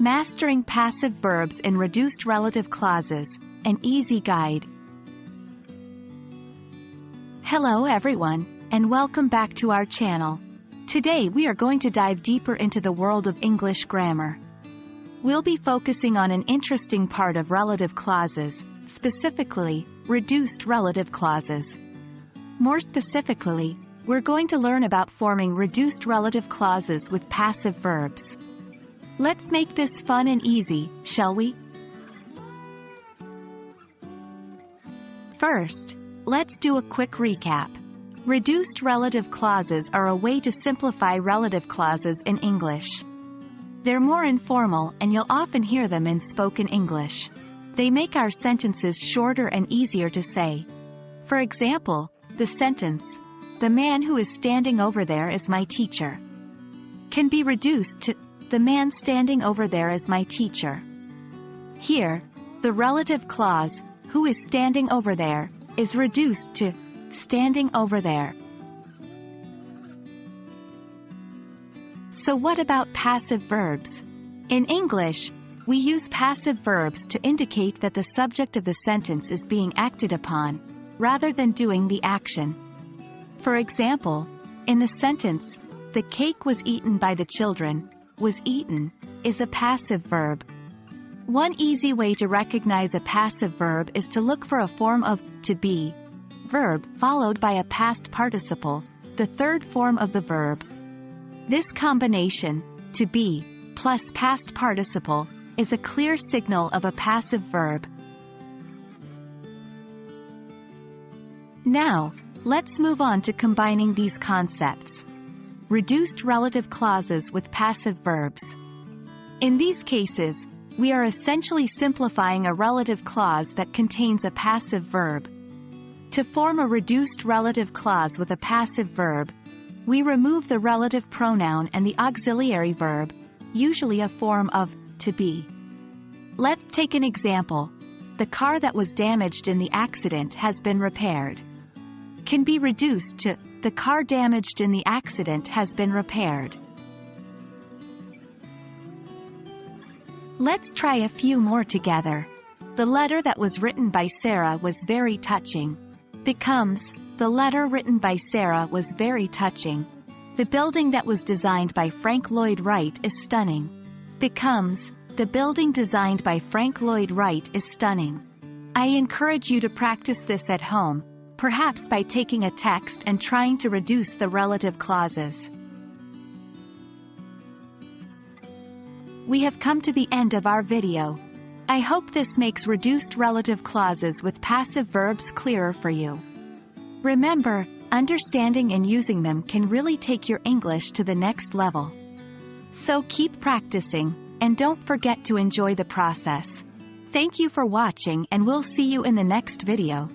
Mastering Passive Verbs in Reduced Relative Clauses, an easy guide. Hello everyone, and welcome back to our channel. Today we are going to dive deeper into the world of English grammar. We'll be focusing on an interesting part of relative clauses, specifically, reduced relative clauses. More specifically, we're going to learn about forming reduced relative clauses with passive verbs. Let's make this fun and easy, shall we? First, let's do a quick recap. Reduced relative clauses are a way to simplify relative clauses in English. They're more informal and you'll often hear them in spoken English. They make our sentences shorter and easier to say. For example, the sentence, "The man who is standing over there is my teacher," can be reduced to, "The man standing over there is my teacher." Here, the relative clause, "who is standing over there," is reduced to, "standing over there." So what about passive verbs? In English, we use passive verbs to indicate that the subject of the sentence is being acted upon, rather than doing the action. For example, in the sentence, "The cake was eaten by the children," was eaten, is a passive verb. One easy way to recognize a passive verb is to look for a form of to be verb followed by a past participle, the third form of the verb. This combination, to be, plus past participle, is a clear signal of a passive verb. Now, let's move on to combining these concepts. Reduced relative clauses with passive verbs. In these cases, we are essentially simplifying a relative clause that contains a passive verb. To form a reduced relative clause with a passive verb, we remove the relative pronoun and the auxiliary verb, usually a form of to be. Let's take an example. "The car that was damaged in the accident has been repaired," can be reduced to, "The car damaged in the accident has been repaired." Let's try a few more together. "The letter that was written by Sarah was very touching," becomes, "The letter written by Sarah was very touching." "The building that was designed by Frank Lloyd Wright is stunning," becomes, "The building designed by Frank Lloyd Wright is stunning." I encourage you to practice this at home, perhaps by taking a text and trying to reduce the relative clauses. We have come to the end of our video. I hope this makes reduced relative clauses with passive verbs clearer for you. Remember, understanding and using them can really take your English to the next level. So keep practicing, and don't forget to enjoy the process. Thank you for watching and we'll see you in the next video.